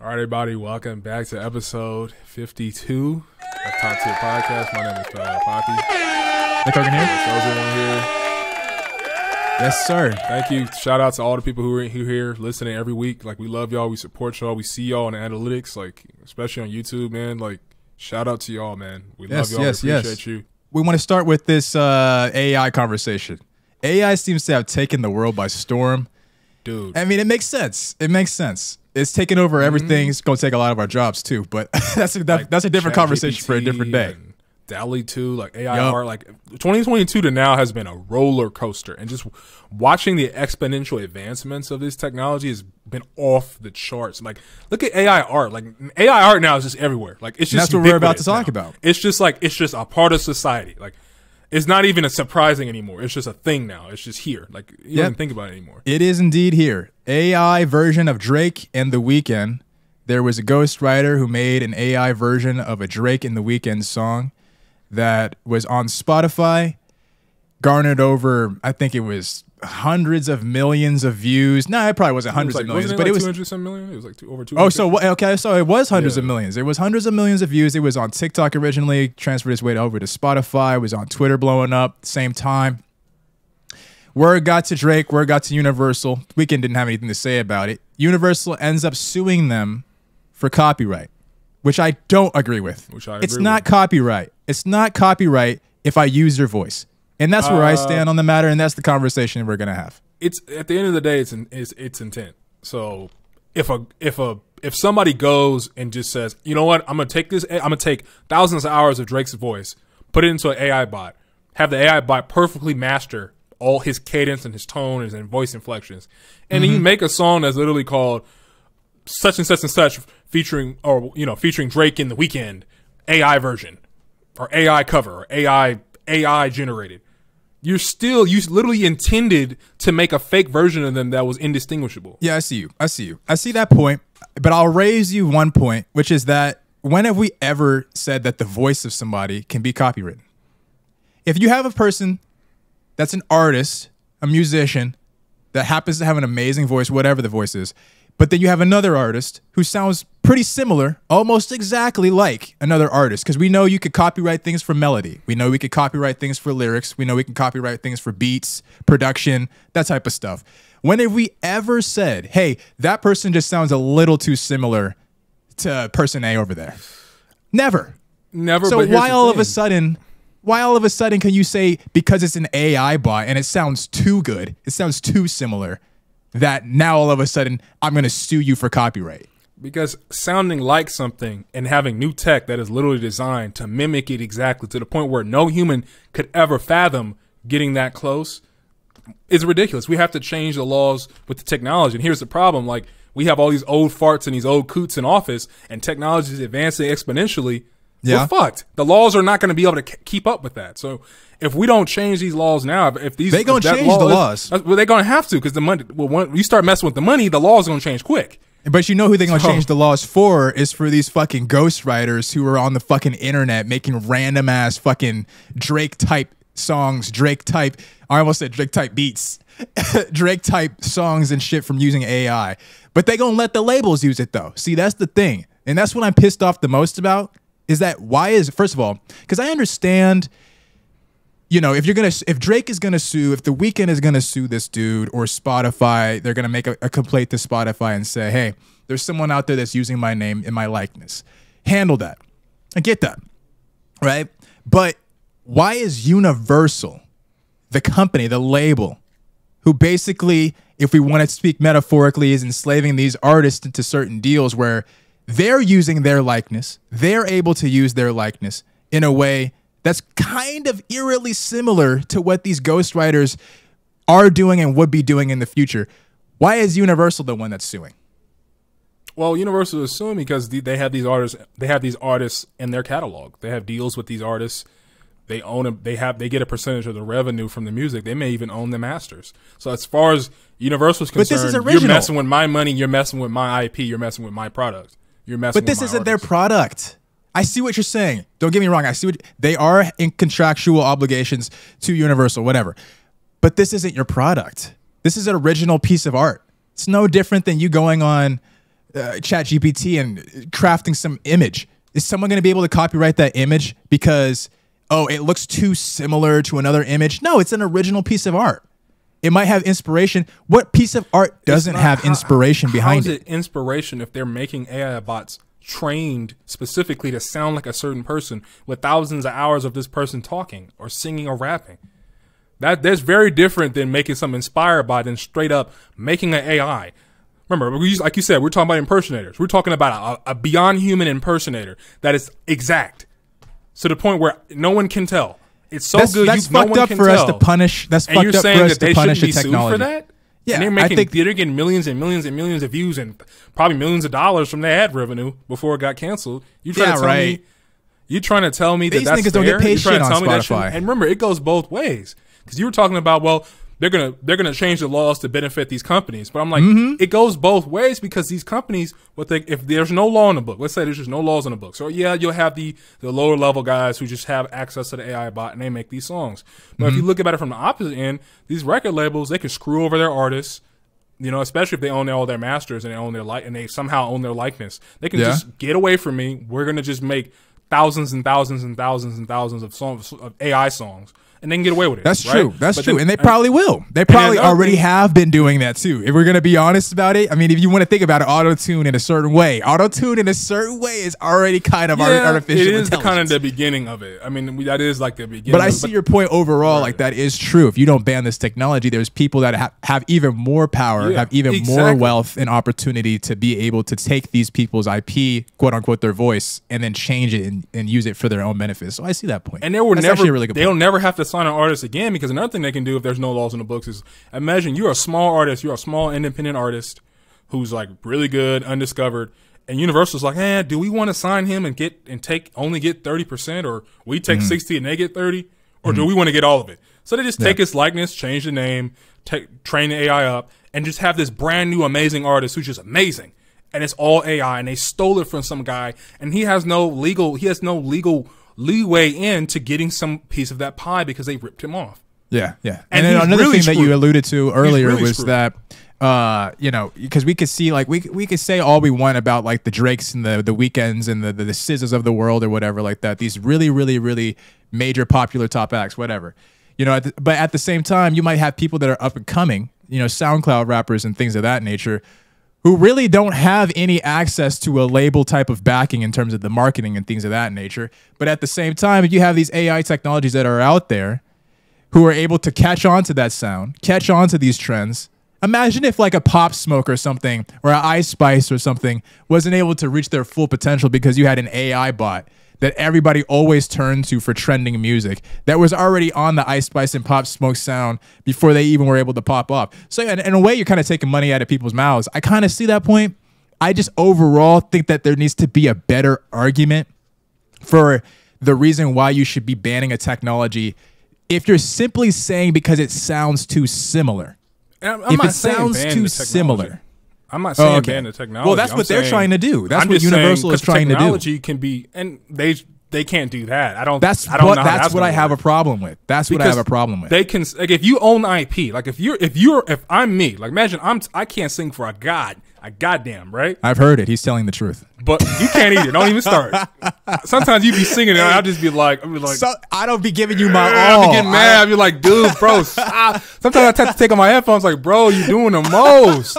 All right, everybody, welcome back to episode 52 of Top Tier Podcast. My name is Poppy. Nick Hogan here. Everyone here. Yes, sir. Thank you. Shout out to all the people who are here listening every week. Like, we love y'all. We support y'all. We see y'all on the analytics, like, especially on YouTube, man. Like, shout out to y'all, man. We love y'all. We appreciate you. We want to start with this AI conversation. AI seems to have taken the world by storm. Dude. I mean, it makes sense. It makes sense. It's taken over everything. It's going to take a lot of our jobs, too. But that's a different conversation for a different day. DALL-E 2, like AI art, like 2022 to now has been a roller coaster. And just watching the exponential advancements of this technology has been off the charts. Like, look at AI art. Like, AI art now is just everywhere. Like, it's just that's what we're about to talk about. It's just a part of society. Like, it's not even a surprising anymore. It's just a thing now. It's just here. Like, you don't even think about it anymore. It is indeed here. AI version of Drake and The Weeknd. There was a ghostwriter who made an AI version of a Drake and The Weeknd song that was on Spotify, garnered over, I think it was hundreds of millions of views. No, it probably wasn't hundreds of millions, but it was 200-some million. It was like over 200. Oh, so okay, so it was hundreds of millions. It was hundreds of millions of views. It was on TikTok originally, transferred its way over to Spotify. It was on Twitter, blowing up same time. Word got to Drake. Word got to Universal. Weeknd didn't have anything to say about it. Universal ends up suing them for copyright, which I don't agree with. It's not copyright. It's not copyright if I use your voice. And that's where I stand on the matter, and that's the conversation we're gonna have. It's at the end of the day, it's intent. So if somebody goes and just says, you know what, I'm gonna take thousands of hours of Drake's voice, put it into an AI bot, have the AI bot perfectly master all his cadence and his tone and voice inflections, and then you make a song that's literally called such and such and such, featuring Drake and The Weeknd, AI version, or AI cover, or AI generated. You literally intended to make a fake version of them that was indistinguishable. Yeah, I see you. I see that point, but I'll raise you one point, which is that when have we ever said that the voice of somebody can be copywritten? If you have a person that's an artist, a musician, that happens to have an amazing voice, whatever the voice is, but then you have another artist who sounds pretty similar, almost exactly like another artist, because we know you could copyright things for melody. We know we could copyright things for lyrics. We know we can copyright things for beats, production, that type of stuff. When have we ever said, hey, that person just sounds a little too similar to person A over there? Never. So but why all of a sudden can you say, because it's an AI bot and it sounds too good, it sounds too similar, that now all of a sudden I'm going to sue you for copyright? Because sounding like something and having new tech that is literally designed to mimic it exactly to the point where no human could ever fathom getting that close is ridiculous. We have to change the laws with the technology. And here's the problem. Like, we have all these old farts and these old coots in office, and technology is advancing exponentially. We're fucked. The laws are not going to be able to keep up with that. So if we don't change these laws now, they're going to change the laws. Well, they're going to have to, because the money. Well, when you start messing with the money, the laws are going to change quick. But you know who they're going to change the laws for is for these fucking ghostwriters who are on the fucking internet making random ass fucking Drake type songs, I almost said Drake type beats, Drake type songs and shit from using AI. But they going to let the labels use it though. See, that's the thing. And that's what I'm pissed off the most about, is that first of all, because I understand, you know, if Drake is gonna sue, if The Weeknd is gonna sue this dude, or Spotify, they're gonna make a complaint to Spotify and say, hey, there's someone out there that's using my name and my likeness. Handle that. I get that, right? But why is Universal, the company, the label, who basically, if we want to speak metaphorically, is enslaving these artists into certain deals where they're using their likeness, they're able to use their likeness in a way that's kind of eerily similar to what these ghostwriters are doing and would be doing in the future? Why is Universal the one that's suing? Well, Universal is suing because they have these artists. They have these artists in their catalog. They have deals with these artists. They own them. They get a percentage of the revenue from the music. They may even own the masters. So as far as Universal's concerned, you're messing with my money. You're messing with my IP. You're messing with my product. You're messing. But this isn't their product. I see what you're saying. Don't get me wrong. I see what they are in contractual obligations to Universal, whatever. But this isn't your product. This is an original piece of art. It's no different than you going on ChatGPT and crafting some image. Is someone going to be able to copyright that image because, oh, it looks too similar to another image? No, it's an original piece of art. It might have inspiration. What piece of art doesn't have inspiration behind it? How is it inspiration if they're making AI bots trained specifically to sound like a certain person with thousands of hours of this person talking or singing or rapping? That's very different than making something inspired by than straight up making an AI. Remember, like you said, we're talking about impersonators. We're talking about a beyond human impersonator that is exact to the point where no one can tell. It's so good. That's fucked up for us to punish. That's fucked up for us to punish the technology. For that? Yeah, and they're getting millions and millions and millions of views and probably millions of dollars from their ad revenue before it got canceled. You trying to tell me? You trying to tell me that these that's niggas fair? don't get paid shit on Spotify. And remember, it goes both ways. Because you were talking about, well, they're gonna change the laws to benefit these companies, but I'm like, it goes both ways because these companies, if there's no law in the book, let's say there's just no laws in the book, so yeah, you'll have the lower level guys who just have access to the AI bot and they make these songs. But if you look at it from the opposite end, these record labels, they can screw over their artists. You know, especially if they own all their masters and they own their and they somehow own their likeness, they can just get away from me. We're gonna just make thousands and thousands and thousands and thousands of songs, of AI songs. And they can get away with it. That's true. That's true. And they probably will. They probably already have been doing that too. If we're going to be honest about it, I mean, if you want to think about it, auto-tune in a certain way is already kind of artificial it is intelligence. Kind of the beginning of it. I mean, that is like the beginning. But I see your point overall. Like that is true. If you don't ban this technology, there's people that have even more power, have even more wealth and opportunity to be able to take these people's IP, quote unquote, their voice, and then change it and use it for their own benefit. So I see that point. And they'll never have to sign an artist again, because another thing they can do if there's no laws in the books is, imagine you're a small artist, you're a small independent artist who's like really good, undiscovered, and Universal's like, do we want to sign him and only get 30%, or we take 60 and they get 30, or do we want to get all of it? So they just take his likeness, change the name, train the AI up, and just have this brand new amazing artist who's just amazing, and it's all AI, and they stole it from some guy, and he has no legal leeway into getting some piece of that pie because they ripped him off. Yeah. And then another thing that you alluded to earlier was that, you know, because we could see, like, we could say all we want about like the Drakes and the Weeknds and the SZAs of the world or whatever like that. These really, really, really major popular top acts, whatever. You know, but at the same time, you might have people that are up and coming, you know, SoundCloud rappers and things of that nature, who really don't have any access to a label type of backing in terms of the marketing and things of that nature. But at the same time, you have these AI technologies that are out there who are able to catch on to that sound, catch on to these trends. Imagine if like a Pop Smoke or something, or an Ice Spice or something, wasn't able to reach their full potential because you had an AI bot that everybody always turned to for trending music that was already on the Ice Spice and Pop Smoke sound before they even were able to pop up. So in a way, you're kind of taking money out of people's mouths. I kind of see that point. I just overall think that there needs to be a better argument for the reason why you should be banning a technology if you're simply saying because it sounds too similar. If it sounds too similar. I'm not saying ban the technology. Well, that's what they're trying to do. That's what Universal is trying to do. Technology can be, and they can't do that. That's what I have a problem with. That's what I have a problem with. They can, like, if you own IP, like if I'm me, like imagine I can't sing for a goddamn, right? I've heard it. He's telling the truth. But you can't either. Don't even start. Sometimes you be singing and I'll just be like, so I don't be giving you my all. I'll be getting mad. I'll be like, dude, bro, stop. Sometimes I have to take on my headphones, like, bro, you're doing the most.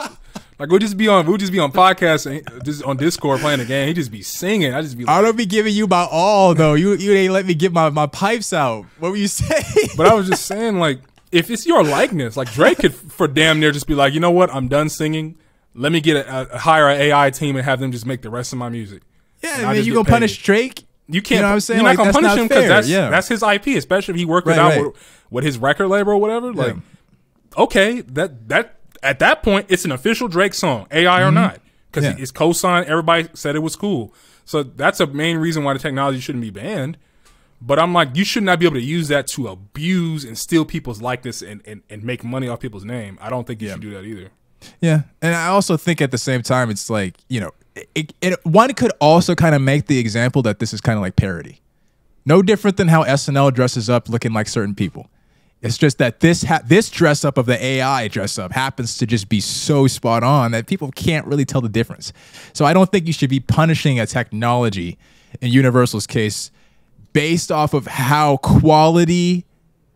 Like we'll just be on podcasts and just on Discord playing the game. He just be singing. I just be like, I don't be giving you my all though. You ain't let me get my pipes out. What were you saying? But I was just saying, like, if it's your likeness, like Drake could for damn near just be like, you know what, I'm done singing. Let me get hire an AI team and have them just make the rest of my music. Yeah, I mean, you gonna punish Drake? You can't. You know what I'm saying? You're not gonna punish him because that's his IP, especially if he worked it out with his record label or whatever. Like, okay, that. At that point, it's an official Drake song, AI or not, because it's co-signed. Everybody said it was cool. So that's a main reason why the technology shouldn't be banned. But I'm like, you should not be able to use that to abuse and steal people's likeness and make money off people's name. I don't think you should do that either. Yeah, and I also think at the same time, it's like, you know, one could also kind of make the example that this is kind of like parody. No different than how SNL dresses up looking like certain people. It's just that this dress up of the AI dress up happens to just be so spot on that people can't really tell the difference. So I don't think you should be punishing a technology, in Universal's case, based off of how quality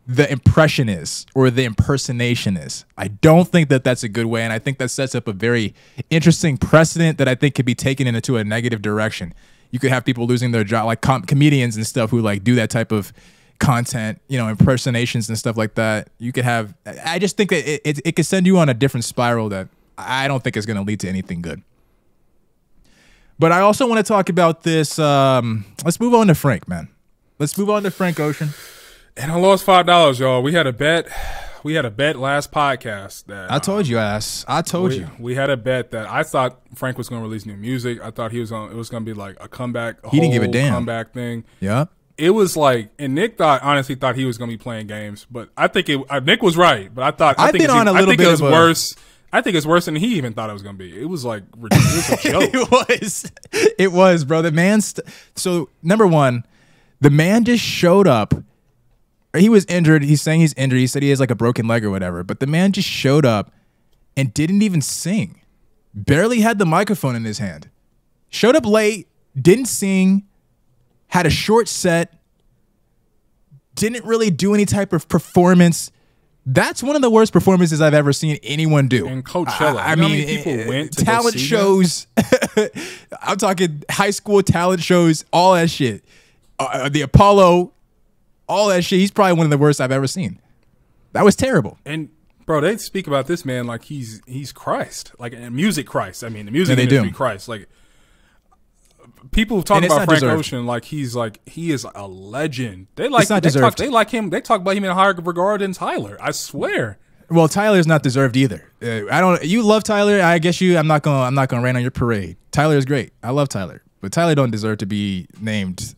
the impression is or the impersonation is. I don't think that that's a good way, and I think that sets up a very interesting precedent that I think could be taken into a negative direction. You could have people losing their job, like comedians and stuff who like do that type of content, you know, impersonations and stuff like that. You could have, I just think that it could send you on a different spiral that I don't think is going to lead to anything good. But I also want to talk about this. Let's move on to Frank, man. Let's move on to Frank Ocean. And I lost $5, y'all. We had a bet. We had a bet last podcast that I told you, ass. I told you. We had a bet that I thought Frank was going to release new music. I thought it was going to be like a comeback. He didn't give a damn. Comeback thing. Yeah. It was like, and Nick honestly thought he was going to be playing games, but I think Nick was right. But I think it was worse. I think it's worse than he even thought it was going to be. It was like ridiculous. A joke. It was, bro. The man. So number one, the man just showed up. He was injured. He's saying he's injured. He said he has like a broken leg or whatever. But the man just showed up and didn't even sing. Barely had the microphone in his hand. Showed up late. Didn't sing. Had a short set, didn't really do any type of performance. That's one of the worst performances I've ever seen anyone do. In Coachella. I mean, people went to talent shows. I'm talking high school talent shows, all that shit. The Apollo, all that shit. He's probably one of the worst I've ever seen. That was terrible. And bro, they speak about this man like he's Christ, like music Christ. I mean, the music industry Christ, like. People talk about Frank Ocean like he is a legend. They like they like him. They talk about him in a higher regard than Tyler. I swear. Well, Tyler's not deserved either. You love Tyler. I guess I'm not gonna rain on your parade. Tyler is great. I love Tyler, but Tyler don't deserve to be named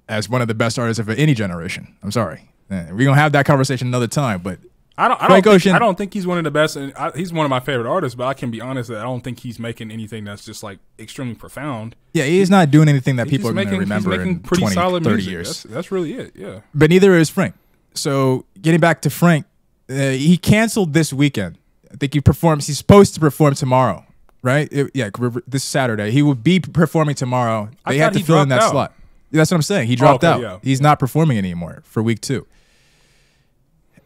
as one of the best artists of any generation. I'm sorry. We're gonna have that conversation another time, but. I don't think he's one of the best. And he's one of my favorite artists, but I can be honest that I don't think he's making anything that's just like extremely profound. Yeah, he's not doing anything that people are going to remember he's making in pretty 20, solid 30 music. years. That's really it, yeah. But neither is Frank. So getting back to Frank, he canceled this weekend. I think he's supposed to perform tomorrow, right? This Saturday. He will be performing tomorrow. They had to fill in that slot. That's what I'm saying. He dropped out. Yeah. He's not performing anymore for week 2.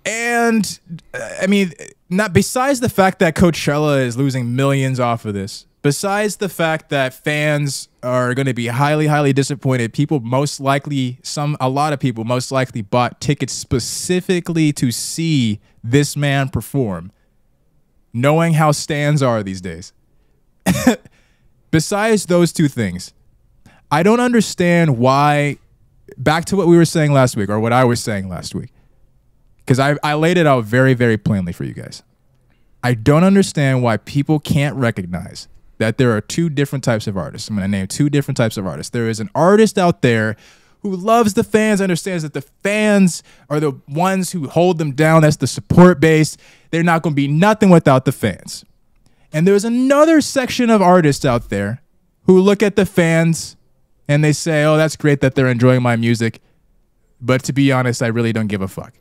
And I mean, not besides the fact that Coachella is losing millions off of this, besides the fact that fans are going to be highly, highly disappointed, a lot of people most likely bought tickets specifically to see this man perform, knowing how stans are these days. Besides those two things, I don't understand why, back to what we were saying last week, or what I was saying last week, because I laid it out very, very plainly for you guys. I don't understand why people can't recognize that there are 2 different types of artists. I'm going to name 2 different types of artists. There is an artist out there who loves the fans, understands that the fans are the ones who hold them down. That's the support base. They're not going to be nothing without the fans. And there's another section of artists out there who look at the fans and they say, oh, that's great that they're enjoying my music. But to be honest, I really don't give a fuck.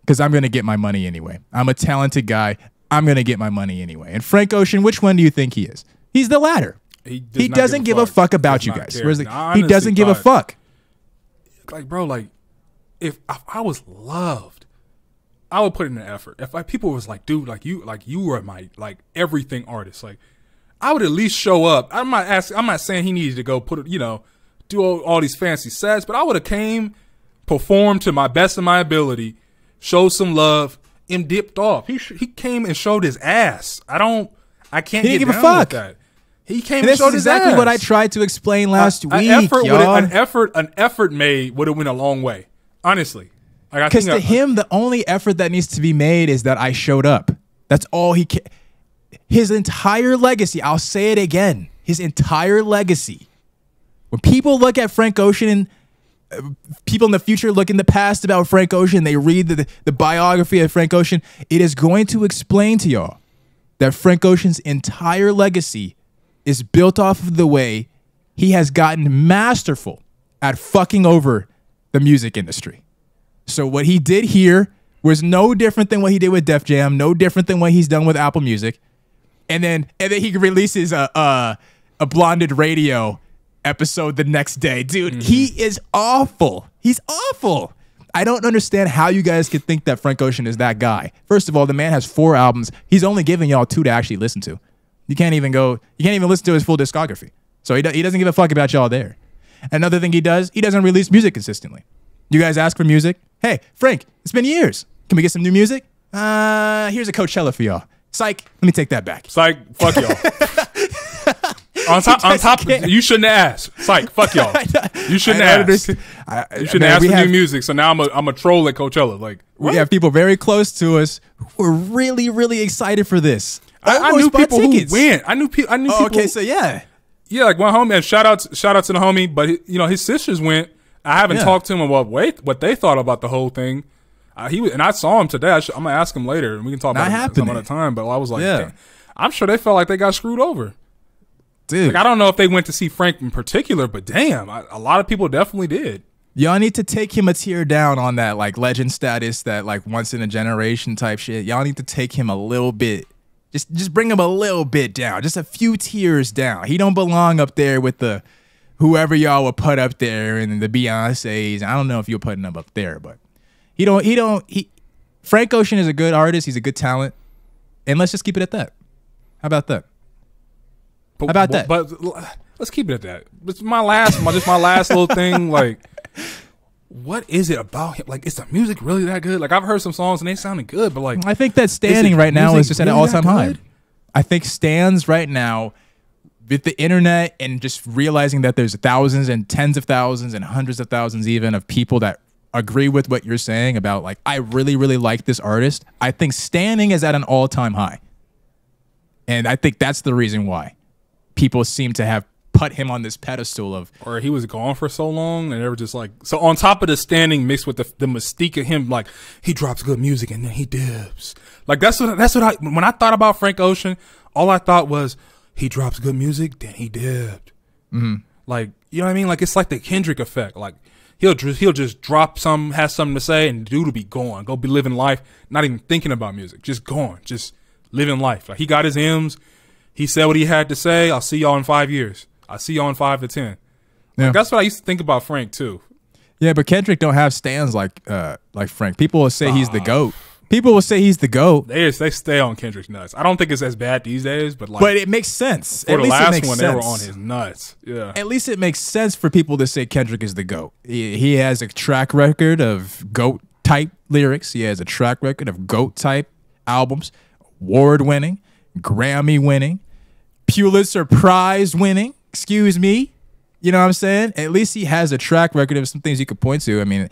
Because I'm going to get my money anyway. I'm a talented guy. I'm going to get my money anyway. And Frank Ocean, which one do you think he is? He's the latter. He doesn't give a fuck about you guys. He doesn't give a fuck. Like, bro, like, if I was loved, I would put in an effort. If people was like, dude, you were my like everything artist, like, I would at least show up. I'm not saying he needed to go do all these fancy sets, but I would have performed to my best of my ability, showed some love, and dipped off. He came and showed his ass. I can't get down with that. He came and showed his ass. Exactly what I tried to explain last week. An effort made would have went a long way. Honestly, because to him, the only effort that needs to be made is that I showed up. That's all he. His entire legacy. I'll say it again. His entire legacy. When people look at Frank Ocean, people in the future look in the past about Frank Ocean, they read the biography of Frank Ocean, it is going to explain to y'all that Frank Ocean's entire legacy is built off of the way he has gotten masterful at fucking over the music industry. So what he did here was no different than what he did with Def Jam, no different than what he's done with Apple Music. And then he releases a Blonded Radio episode the next day. Dude, he is awful. He's awful. I don't understand how you guys could think that Frank Ocean is that guy. First of all, the man has 4 albums. He's only giving y'all 2 to actually listen to. You can't even listen to his full discography. So he doesn't give a fuck about y'all there. Another thing he doesn't release music consistently. You guys ask for music. Hey, Frank, it's been years. Can we get some new music? Here's a Coachella for y'all. Psych, let me take that back. Psych, fuck y'all. on top, you shouldn't have asked. Psych, fuck y'all. You shouldn't have asked. You shouldn't ask for new music. So now I'm a troll at Coachella. Like, what? We have people very close to us who are really, really excited for this. I knew people who went. I knew people. Okay, so yeah, like one homie. And shout out to the homie. But his sisters went. I haven't talked to him about what they thought about the whole thing. And I saw him today. I'm gonna ask him later, and we can talk about it some other time. But I was like, yeah. I'm sure they felt like they got screwed over. Dude, like, I don't know if they went to see Frank in particular, but damn, a lot of people definitely did. Y'all need to take him a tier down on that like legend status, that like once in a generation type shit. Y'all need to take him a little bit. Just bring him a little bit down, just a few tiers down. He don't belong up there with the whoever y'all would put up there and the Beyoncés. I don't know if you're putting him up there, but Frank Ocean is a good artist. He's a good talent, and let's just keep it at that. How about that? But let's keep it at that. It's my last little thing. Like, what is it about him? Like, is the music really that good? Like, I've heard some songs and they sounded good, but like, I think that standing right now is just at an all-time high. I think stands right now with the internet and just realizing that there's thousands and tens of thousands and hundreds of thousands even of people that agree with what you're saying about like, I really, really like this artist. I think standing is at an all-time high. And I think that's the reason why people seem to have put him on this pedestal of, or he was gone for so long and they were just like, so on top of the standing mixed with the mystique of him, like he drops good music and then he dips. Like that's what when I thought about Frank Ocean, all I thought was he drops good music, then he dipped. Mm-hmm. Like, you know what I mean? Like, it's like the Kendrick effect. Like he'll just drop has something to say and the dude will be gone, go be living life, not even thinking about music, just gone, just living life. Like he got his M's. He said what he had to say. I'll see y'all in 5 years. I'll see y'all in 5 to 10. Yeah. Like, that's what I used to think about Frank too. Yeah, but Kendrick don't have stands like Frank. People will say he's the GOAT. People will say he's the GOAT. They stay on Kendrick's nuts. I don't think it's as bad these days, but it makes sense. For the last one, they were on his nuts. Yeah. At least it makes sense for people to say Kendrick is the GOAT. He has a track record of GOAT type lyrics. He has a track record of GOAT type albums, award winning, Grammy winning, Pulitzer Prize winning. Excuse me. You know what I'm saying? At least he has a track record of some things you could point to. I mean,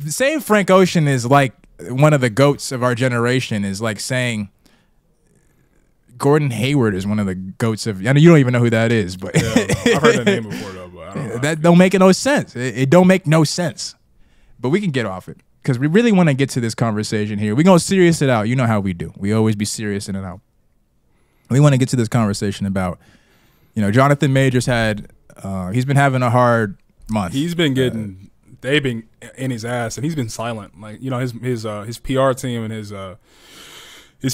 saying Frank Ocean is like one of the GOATs of our generation is like saying Gordon Hayward is one of the GOATs of. I know you don't even know who that is, but yeah, I've heard the name before though. But I don't know. That don't make no sense. It don't make no sense. But we can get off it because we really want to get to this conversation here. We're gonna serious it out. You know how we do. We always be serious in and out. We want to get to this conversation about, Jonathan Majors had. He's been having a hard month. He's been getting, they've been in his ass, and he's been silent. Like his PR team and his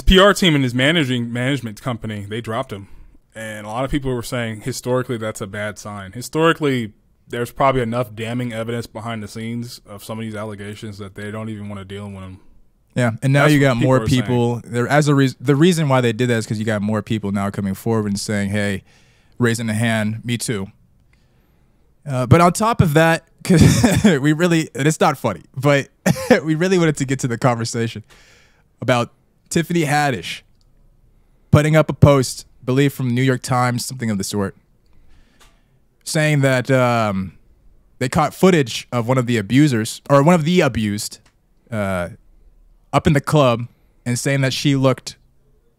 PR team and his management company, they dropped him. And a lot of people were saying historically that's a bad sign. Historically, there's probably enough damning evidence behind the scenes of some of these allegations that they don't even want to deal with them. Yeah, and now you got more people. The reason why they did that is because you got more people now coming forward and saying, "Hey, raising a hand, me too." But on top of that, because and it's not funny, but we really wanted to get to the conversation about Tiffany Haddish putting up a post, I believe from New York Times, something of the sort, saying that they caught footage of one of the abusers, or one of the abused, up in the club, and saying that she looked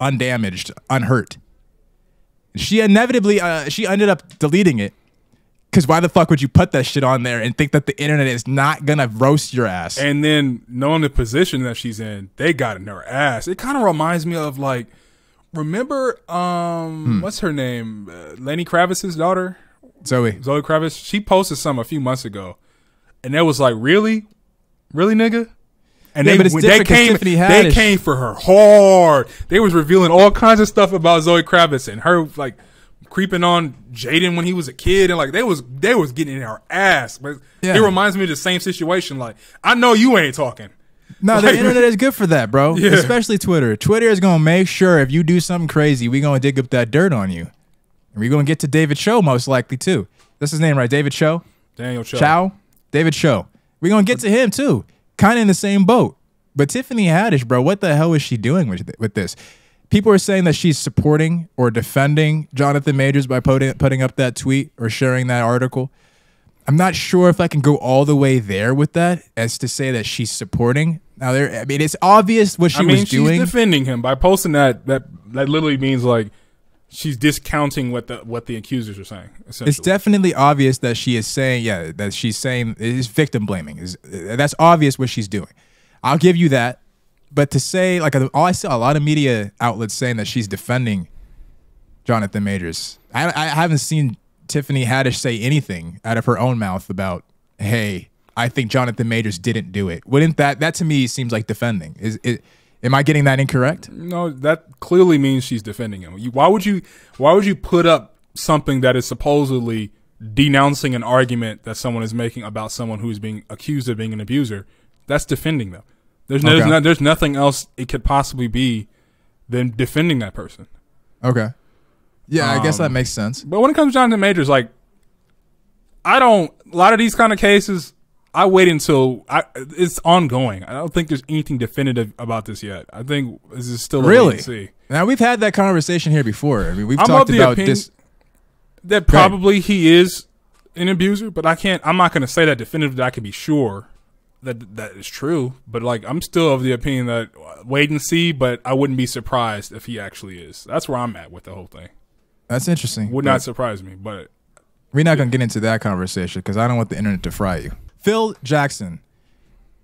undamaged, unhurt. She inevitably, she ended up deleting it. Because why the fuck would you put that shit on there and think that the internet is not going to roast your ass? And then knowing the position that she's in, they got in her ass. It kind of reminds me of like, remember, what's her name? Lenny Kravitz's daughter? Zoe Kravitz. She posted something a few months ago. And that was like, really? Really, nigga? And but it's different 'cause Tiffany Haddish. They came for her hard. They was revealing all kinds of stuff about Zoe Kravitz and her like creeping on Jaden when he was a kid, and like they was getting in her ass. But it reminds me of the same situation. Like, I know you ain't talking. No, the internet is good for that, bro. Yeah. Especially Twitter. Twitter is gonna make sure if you do something crazy, we gonna dig up that dirt on you, and we gonna get to David Choe most likely too. That's his name, right? David Choe. Daniel Choe. Chow. David Choe. We gonna get to him too. Kind of in the same boat. But Tiffany Haddish, bro, what the hell is she doing with this? People are saying that she's supporting or defending Jonathan Majors by putting up that tweet or sharing that article. I'm not sure if I can go all the way there with that as to say that she's supporting. Now, it's obvious what she was doing. She's defending him by posting that. That literally means like she's discounting what the accusers are saying. It's definitely obvious that she is saying, that she's saying is victim blaming. That's obvious what she's doing. I'll give you that. But to say, like, I saw a lot of media outlets saying that she's defending Jonathan Majors. I haven't seen Tiffany Haddish say anything out of her own mouth about, hey, I think Jonathan Majors didn't do it. Wouldn't that to me seems like defending? Am I getting that incorrect? No, that clearly means she's defending him. Why would you put up something that is supposedly denouncing an argument that someone is making about someone who is being accused of being an abuser? That's defending them. There's nothing else it could possibly be than defending that person. Okay. Yeah, I guess that makes sense. But when it comes to Jonathan Majors, like, a lot of these kind of cases, I wait until it's ongoing. I don't think there's anything definitive about this yet. I think this is still a wait and see. Now, we've had that conversation here before. I mean, we've talked about this. That probably he is an abuser, but I'm not going to say that definitively. I can be sure that is true. But like, I'm still of the opinion that wait and see. But I wouldn't be surprised if he actually is. That's where I'm at with the whole thing. That's interesting. Would not surprise me, but we're not going to get into that conversation because I don't want the internet to fry you. Phil Jackson,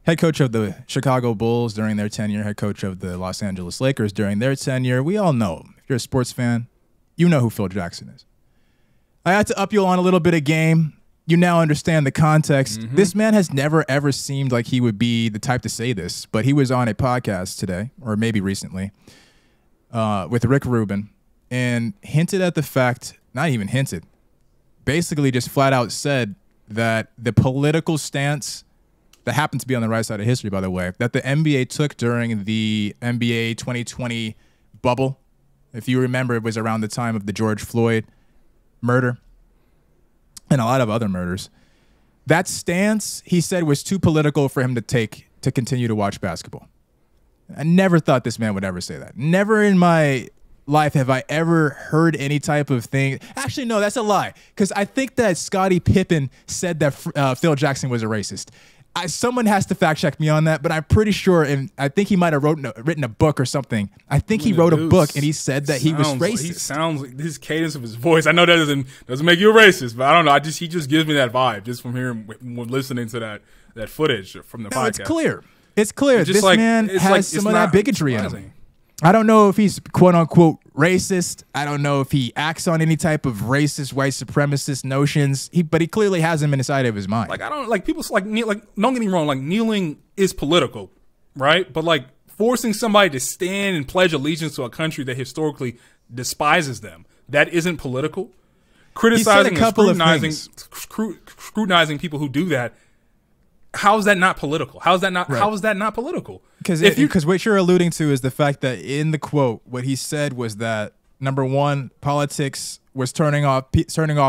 head coach of the Chicago Bulls during their tenure, head coach of the Los Angeles Lakers during their tenure. We all know him. If you're a sports fan, you know who Phil Jackson is. I had to up you on a little bit of game. You now understand the context. Mm-hmm. This man has never, ever seemed like he would be the type to say this, but he was on a podcast today, or maybe recently, with Rick Rubin, and hinted at the fact, not even hinted, basically just flat out said that the political stance that happened to be on the right side of history, by the way, that the NBA took during the NBA 2020 bubble, if you remember, it was around the time of the George Floyd murder and a lot of other murders. That stance, he said, was too political for him to take to continue to watch basketball. I never thought this man would ever say that. Never in my life have I ever heard any type of thing. Actually, no, that's a lie. Because I think that Scottie Pippen said that Phil Jackson was a racist. Someone has to fact check me on that, but I'm pretty sure, and I think he might have written a book or something. I think he wrote a book and he said that he was racist. He sounds like his cadence of his voice. I know that doesn't make you a racist, but I don't know. He just gives me that vibe just from hearing, listening to that footage from the podcast. It's clear. It's clear. This man has some of that bigotry in him. I don't know if he's quote unquote racist. I don't know if he acts on any type of racist, white supremacist notions. But he clearly has them inside of his mind. Like, I don't like people like don't get me wrong. Like, kneeling is political, right? But like forcing somebody to stand and pledge allegiance to a country that historically despises them, that isn't political. Criticizing and scrutinizing people who do that. How is that not political? How is that not? Right. How is that not political? Because what you're alluding to is the fact that in the quote, what he said was that number one, politics was turning off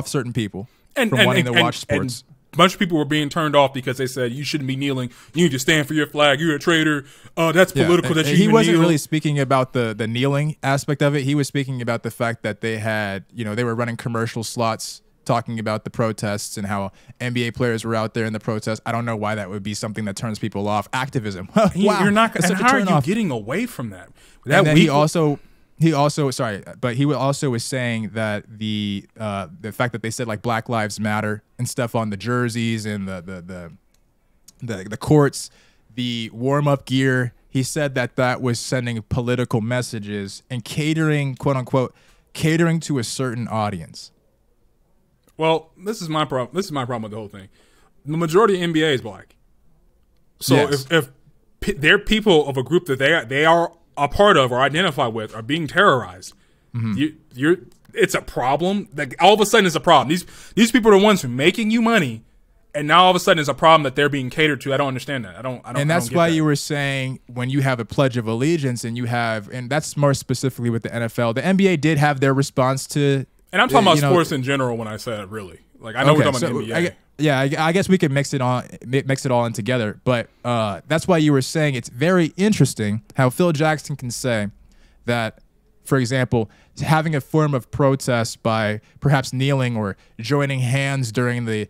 certain people from wanting to watch sports. A bunch of people were being turned off because they said you shouldn't be kneeling. You need to stand for your flag. You're a traitor. That's political. That you he wasn't really speaking about the kneeling aspect of it. He was speaking about the fact that they had, they were running commercial slots talking about the protests and how NBA players were out there in the protests. I don't know why that would be something that turns people off. Activism. Wow. You're not. And how are you getting away from that? And then he also was saying that the fact that they said like Black Lives Matter and stuff on the jerseys and the courts, the warm up gear. He said that was sending political messages and catering, quote unquote, catering to a certain audience. Well, this is my problem. This is my problem with the whole thing. The majority of NBA is black. So yes. if they're people of a group that they are a part of or identify with are being terrorized. It's a problem. Like all of a sudden, it's a problem. These people are the ones who are making you money, and now all of a sudden, it's a problem that they're being catered to. I don't understand that. I don't. And that's why you were saying when you have a Pledge of Allegiance, and that's more specifically with the NFL. The NBA did have their response to. And I'm talking about sports in general when I said really. Like I know we're talking about the NBA. I guess we could mix it all in together. But that's why you were saying it's very interesting how Phil Jackson can say that, for example, having a form of protest by perhaps kneeling or joining hands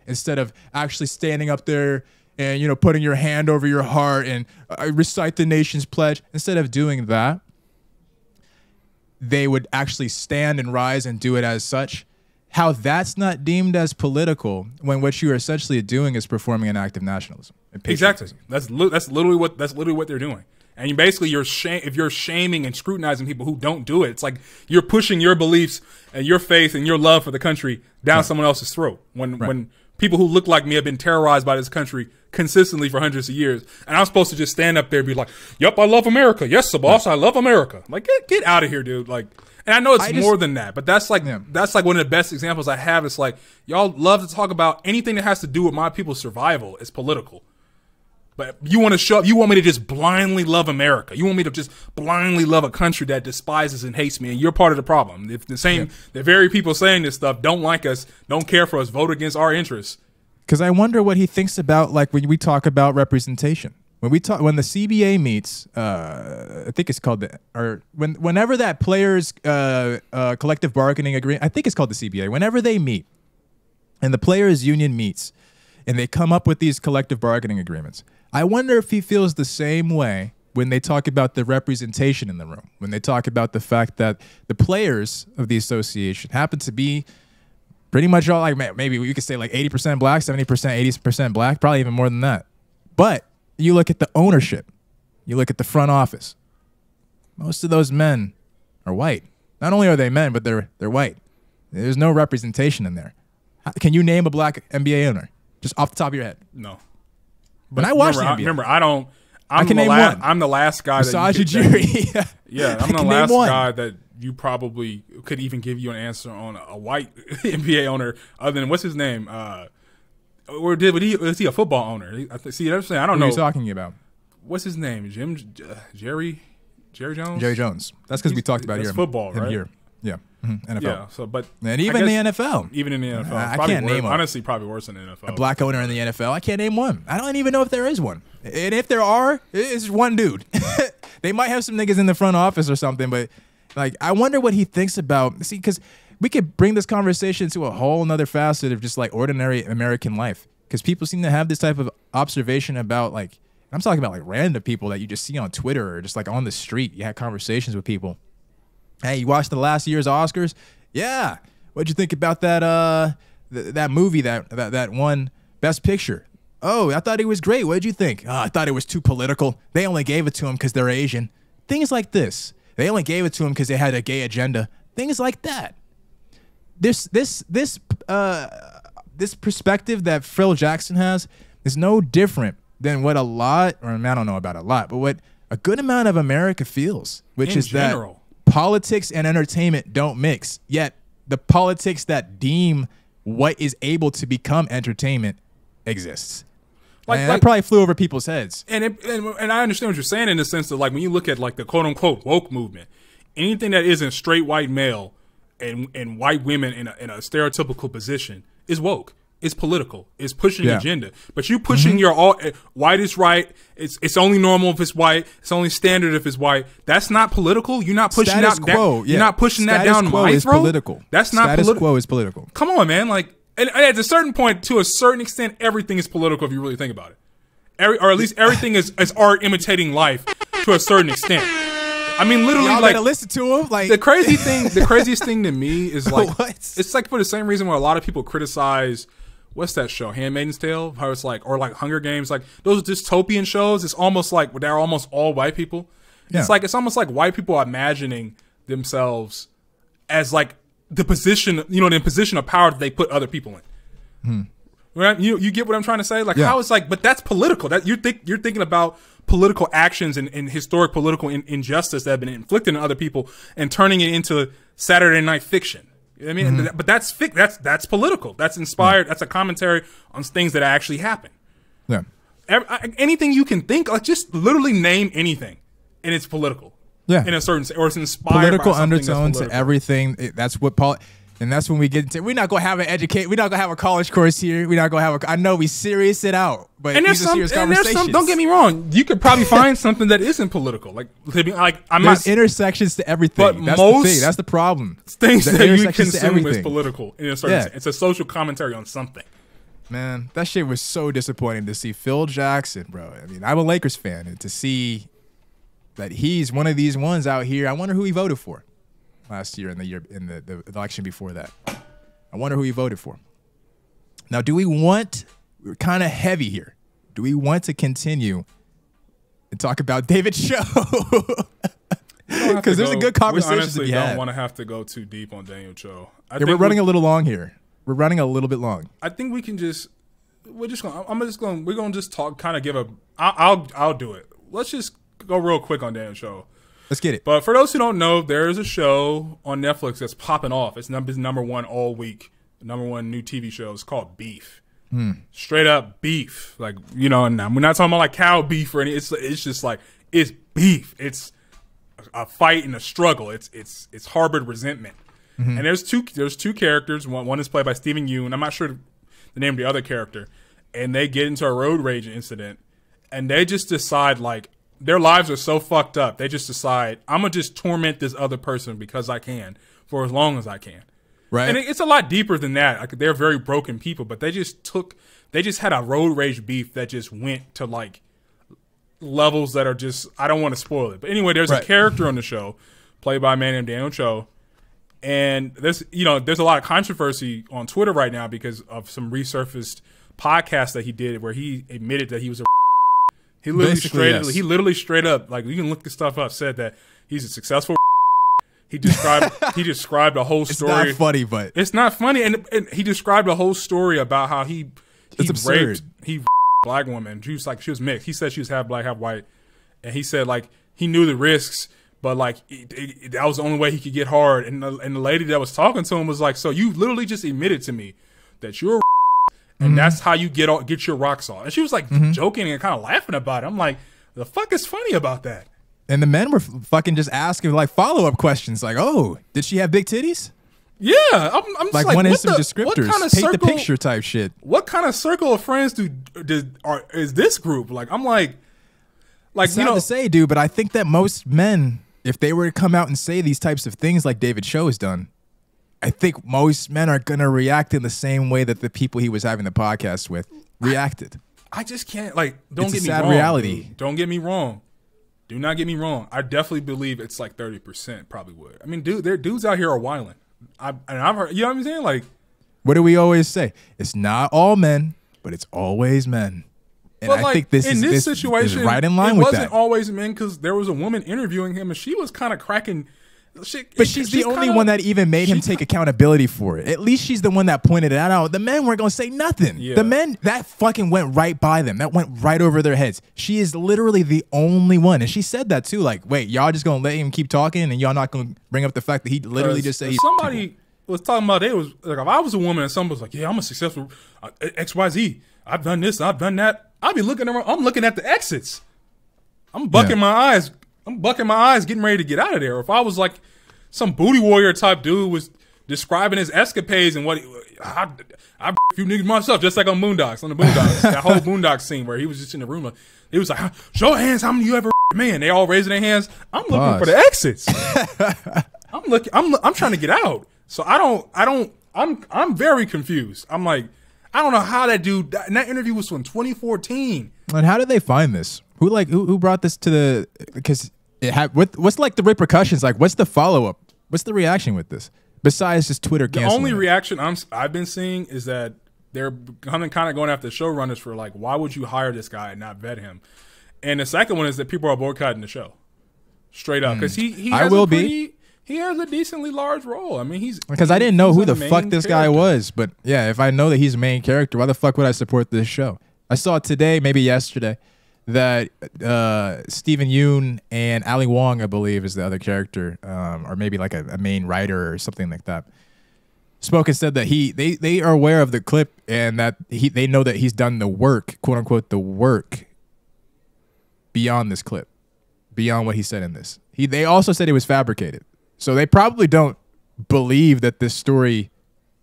instead of actually standing up there and putting your hand over your heart and recite the nation's pledge, instead of doing that, they would actually stand and rise and do it as such. How that's not deemed as political when what you are essentially doing is performing an act of nationalism. Exactly. That's literally what they're doing. And if you're shaming and scrutinizing people who don't do it, it's like you're pushing your beliefs and your faith and your love for the country down someone else's throat. When people who look like me have been terrorized by this country consistently for hundreds of years, and I'm supposed to just stand up there and be like, "Yep, I love America. Yes, the boss, I love America." Like, get out of here, dude. Like, and I know it's more than that, but that's like one of the best examples I have. It's like y'all love to talk about anything that has to do with my people's survival is political. But you want me to just blindly love America. You want me to just blindly love a country that despises and hates me, and you're part of the problem. If the very people saying this stuff don't like us, don't care for us, vote against our interests. Because I wonder what he thinks about, like when we talk about representation. When the CBA meets, I think it's called whenever that players collective bargaining agreement, I think it's called the CBA. Whenever they meet, and the players union meets, and they come up with these collective bargaining agreements. I wonder if he feels the same way when they talk about the representation in the room, when they talk about the fact that the players of the association happen to be pretty much all, like maybe we could say like 80% black, 70%, 80% black, probably even more than that. But you look at the ownership, you look at the front office. Most of those men are white. Not only are they men, but they're white. There's no representation in there. Can you name a black NBA owner? Just off the top of your head? No. But I watched the NBA. Remember, I don't. I can name one. I'm the last guy. Massage Ujiri. Yeah, I'm the last guy that you probably could even give you an answer on a white NBA owner other than what's his name? Was he a football owner? See, I'm saying I don't know. What are you talking about? What's his name? Jerry Jones. Jerry Jones. That's because we talked about here. Football, right? Here. Yeah. NFL. Yeah. So, and even the NFL. Even in the NFL, I can't name one. Honestly, probably worse than the NFL. A black owner in the NFL, I can't name one. I don't even know if there is one. And if there are, it's one dude. They might have some niggas in the front office or something, but like, I wonder what he thinks about. See, because we could bring this conversation to a whole nother facet of just like ordinary American life. Because people seem to have this type of observation about, like, I'm talking about like random people that you just see on Twitter or just like on the street. You had conversations with people. Hey, you watched the last year's Oscars? Yeah. What'd you think about that that movie that won Best Picture? Oh, I thought it was great. What'd you think? Oh, I thought it was too political. They only gave it to him because they're Asian. Things like this. They only gave it to him because they had a gay agenda. Things like that. This perspective that Phil Jackson has is no different than what I don't know about a lot, but what a good amount of America feels, which is that politics and entertainment don't mix. Yet the politics that deem what is able to become entertainment exists. And that probably flew over people's heads. And I understand what you're saying in the sense that, like, when you look at like the quote unquote woke movement, anything that isn't straight white male and white women in a stereotypical position is woke. It's political. It's pushing an agenda. But you pushing your all white is right. It's only normal if it's white. It's only standard if it's white. That's not political. You're not pushing Status quo. You're not pushing that down my throat. Political. That's not Status quo is political. Come on, man. Like, and at a certain point, to a certain extent, everything is political if you really think about it. Or at least everything is art imitating life to a certain extent. I mean, literally, y'all like, better listen to him. Like, the craziest thing to me is like, it's like for the same reason where a lot of people criticize, what's that show, Handmaid's Tale? How it's like, or like Hunger Games, like those dystopian shows. It's almost like they're almost all white people. Yeah. It's almost like white people are imagining themselves as like the position of power that they put other people in. Right? You get what I'm trying to say? Like, how it's like, but that's political. That you're thinking about political actions and historic political injustice that have been inflicted on other people and turning it into Saturday night fiction. I mean, but that's political. That's inspired. That's a commentary on things that actually happen. Yeah. Anything you can think, like just literally name anything, and it's political. Yeah. In a certain, or it's inspired political by something undertones to everything. That's what and that's when we get into. We're not gonna have we're not gonna have a college course here. We're not gonna have I know we serious it out, but and these are serious conversations. Don't get me wrong. You could probably find something that isn't political. There's intersections to everything. But that's most the thing. That's the problem. Things that you consume is political in a certain sense. It's a social commentary on something. Man, that shit was so disappointing to see Phil Jackson, bro. I mean, I'm a Lakers fan, and to see that he's one of these ones out here. I wonder who he voted for last year in the election before that. I wonder who he voted for. Now, we're kind of heavy here. Do we want to continue and talk about David Choe? Because there's a good conversation to be had. We honestly don't want to have to go too deep on Daniel Choe. We're running a little long here. We're running a little bit long. I think we can we're gonna just talk, kind of give I'll do it. Let's just go real quick on Daniel Choe. Let's get it. But for those who don't know, there is a show on Netflix that's popping off. It's number one all week. The number one new TV show. It's called Beef. Straight up beef. Like, you know, and we're not talking about like cow beef or anything. It's just like, it's beef. It's a fight and a struggle. It's harbored resentment. And there's two characters. One is played by Stephen Yeun, and I'm not sure the name of the other character. And they get into a road rage incident, and they just decide, like, their lives are so fucked up. They just decide, I'm gonna just torment this other person because I can for as long as I can. Right. And it's a lot deeper than that. Like, they're very broken people, but they just had a road rage beef that just went to like levels that are just, I don't want to spoil it. But anyway, there's a character on the show played by a man named Daniel Choe. And there's a lot of controversy on Twitter right now because of some resurfaced podcasts that he did where he admitted that he was a he literally straight up, like, you can look this stuff up, said that he's a successful he described a whole story. It's not funny, but it's not funny, and he described a whole story about how he raped black woman. She was mixed. He said she was half black, half white, and he said, like, he knew the risks, but like that was the only way he could get hard. And the lady that was talking to him was like, so you literally just admitted to me that you're and that's how you get your rocks off. And she was like joking and kind of laughing about it. I'm like, the fuck is funny about that? And the men were fucking just asking like follow-up questions like, oh, did she have big titties? Yeah, I'm just like, what some descriptors, paint the picture type shit. What kind of circle of friends is this group? Like, I'm like it's sad to say, dude, but I think that most men, if they were to come out and say these types of things like David Choe has done, I think most men are going to react in the same way that the people he was having the podcast with reacted. I just can't, like, don't it's get a me sad wrong. reality. Dude. Don't get me wrong. Do not get me wrong. I definitely believe it's like 30% probably would. I mean, dude, there dudes out here are wilding. I've heard, you know what I'm saying? Like, what do we always say? It's not all men, but it's always men. And I think this situation is right in line with that. It wasn't always men because there was a woman interviewing him and she was kind of cracking. But she's the only one that even made him take accountability for it. At least she's the one that pointed it out. The men weren't going to say nothing. Yeah. The men, that fucking went right by them. That went right over their heads. She is literally the only one. And she said that too. Like, wait, y'all just going to let him keep talking and y'all not going to bring up the fact that he literally just said somebody was talking about it. Was like, if I was a woman and someone was like, yeah, I'm a successful XYZ. I've done this. I've done that. I'd be looking around. I'm looking at the exits. I'm bucking my eyes. I'm bucking my eyes, getting ready to get out of there. Or if I was like some booty warrior type dude was describing his escapades and what I a few niggas myself, just like on the Boondocks, that whole Boondocks scene where he was just in the room. Like, he was like, show hands, how many you ever man? They all raising their hands. I'm looking for the exits. I'm trying to get out. So I'm very confused. I'm like, I don't know how that dude. And that interview was from 2014. And how did they find this? Who brought this to the? Because it had what's like the repercussions? Like, what's the follow up? What's the reaction with this? Besides just Twitter canceling. The only reaction I've been seeing is that they're kind of going after showrunners for like, why would you hire this guy and not vet him? And the second one is that people are boycotting the show, straight up, because he has a decently large role. I mean, because I didn't know who the fuck this guy was, but yeah, if I know that he's a main character, why the fuck would I support this show? I saw today, maybe yesterday, that Stephen Yoon and Ali Wong, I believe, is the other character, or maybe like a main writer or something like that, spoke and said that they are aware of the clip and that they know that he's done the work, quote unquote, the work beyond this clip, beyond what he said in this. They also said it was fabricated, so they probably don't believe that this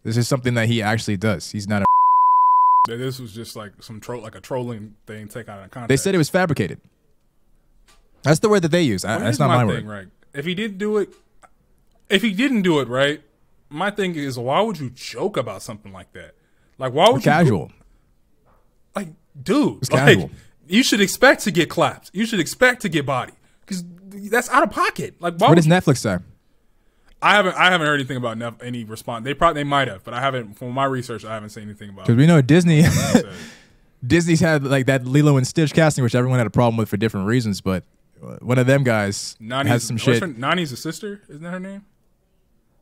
is something that he actually does. He's not a. This was just like a trolling thing taken out of context. They said it was fabricated. That's the word that they use. That's not my word. Right? If he didn't do it, right? My thing is, why would you joke about something like that? Like, why would you casual? Like, dude, it's casual. You should expect to get claps. You should expect to get body because that's out of pocket. Like, what does Netflix say? I haven't heard anything about any response. They might have, but I haven't. From my research, I haven't seen anything about. Because we know Disney's had like that Lilo and Stitch casting, which everyone had a problem with for different reasons. But one of them guys has some shit. Nani's a sister, isn't that her name?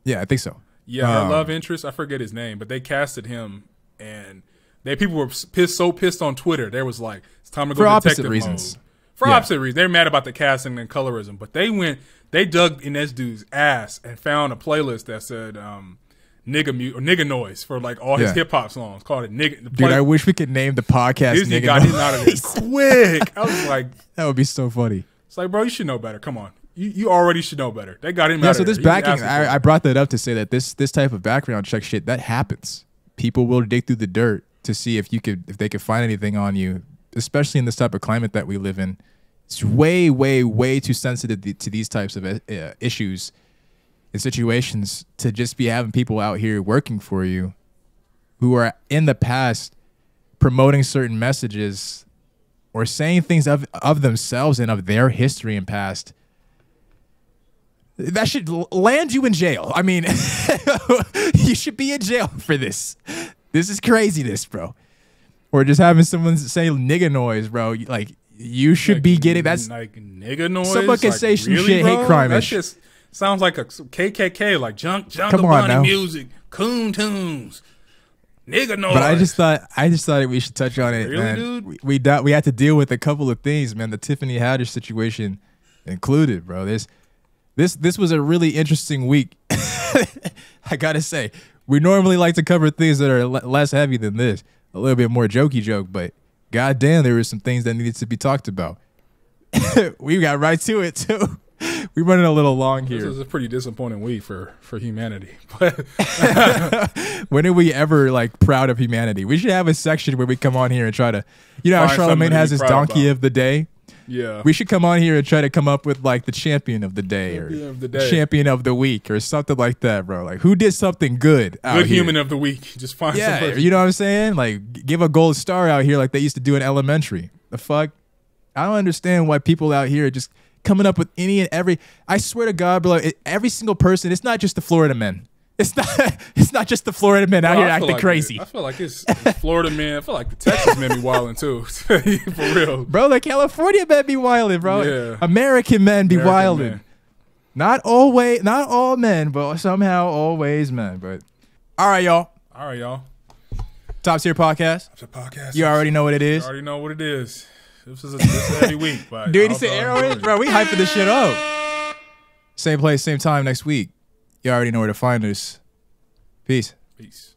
Yeah, I think so. Yeah, her love interest. I forget his name, but they casted him, and people were pissed on Twitter. There was like, it's time to go for detective opposite reasons. mode. For opposite reasons, they're mad about the casting and colorism, but they dug in this dude's ass and found a playlist that said nigga noise for like all his hip hop songs. Called it nigga. Dude, I wish we could name the podcast. Disney nigga got noise. him out of this quick. I was like, that would be so funny. It's like, bro, you should know better. Come on, you already should know better. They got him out of there. there. So this backing, I brought that up to say that this type of background check shit that happens. People will dig through the dirt to see if they could find anything on you, especially in this type of climate that we live in. It's way, way, way too sensitive to these types of issues and situations to just be having people out here working for you who are in the past promoting certain messages or saying things of themselves and of their history and past. That should land you in jail. I mean, you should be in jail for this. This is craziness, bro. Or just having someone say nigga noise, bro. Like, you should be getting that's like nigga noise. Someone can say some really, shit, bro? hate crime. That just sounds like a KKK, like junk Come the on bunny now. music, coon tunes, nigga noise. But I just thought we should touch on it, really, man. dude? We had to deal with a couple of things, man. The Tiffany Haddish situation included, bro. This was a really interesting week. I gotta say, we normally like to cover things that are less heavy than this, a little bit more jokey joke, but goddamn, there were some things that needed to be talked about. We got right to it too. We're running a little long here. This is a pretty disappointing week for humanity. But when are we ever like proud of humanity? We should have a section where we come on here and try to, how Find Charlemagne has his donkey of the day. Yeah, we should come on here and try to come up with like the champion of the day or champion of the week or something like that, bro. Like, who did something good out good here? human of the week. Just find somebody. You know what I'm saying? Like, give a gold star out here like they used to do in elementary. The fuck? I don't understand why people out here are just coming up with any and every. I swear to God, bro, every single person. It's not just the Florida men. It's not just the Florida men out here acting crazy. I feel like it's Florida men. I feel like the Texas men be wilding too. For real. Bro, the California men be wilding, bro. Yeah. American men be wilding. Men. Not all men, but somehow always men. But all right, y'all. Top Tier Podcast. You already know what it is. You already know what it is. This is a heavy week. But dude, you say Arrow is, bro. We hyping this shit up. Same place, same time next week. You already know where to find us. Peace. Peace.